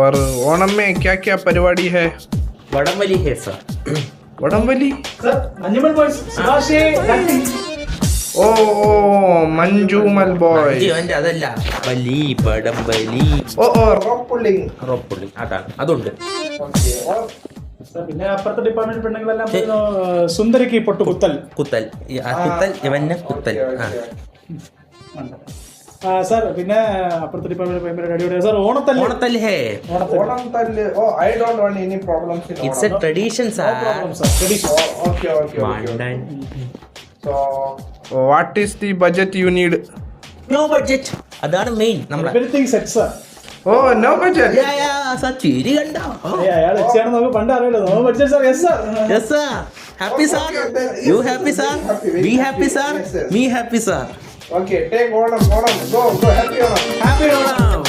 और ओणम में क्या क्या परिवाड़ी है? വടംവലി है सर. वडंबली? सर अंजुमन बॉयज सुभाषे ഓ മഞ്ജുമൽ ബോയ്. ജീവന്റെ അതല്ല, വലി വടംവലി. ഓ റോപ്പ് പുള്ളിങ്. അതാണ്, അതുണ്ട്. സർ പിന്നെ അപ്പുറത്തെ ഡിപ്പാർട്ട്മെന്റ് പെണ്ണുങ്ങളെല്ലാം സുന്ദരിക്ക് പൊട്ടു കുത്തൽ കുത്തൽ ഇവന് കുത്തൽ. സർ പിന്നെ അപ്പുറത്തെ ഡിപ്പാർട്ട്മെന്റ് അടിപൊളി സർ. ഓണത്തല്ല്. ഓണത്തല്ല് ഹേ. ഓണം തല്ല്. Oh I don't want any problems in it's a tradition sir. Okay മണ്ടൻ. So what is the budget you need? No budget, അതാണ് മെയിൻ. നമ്മുടെ everything set sir. Oh no budget. ചിരി കണ്ടോ? അയാൾ എക്സാണ് നമുക്ക് പണ്ട് അറിയില്ല. No budget sir. Yes sir. Yes sir. Happy sir. You happy sir. Be happy sir. Me happy sir. Okay take Onam. Go happy Onam. Happy Onam.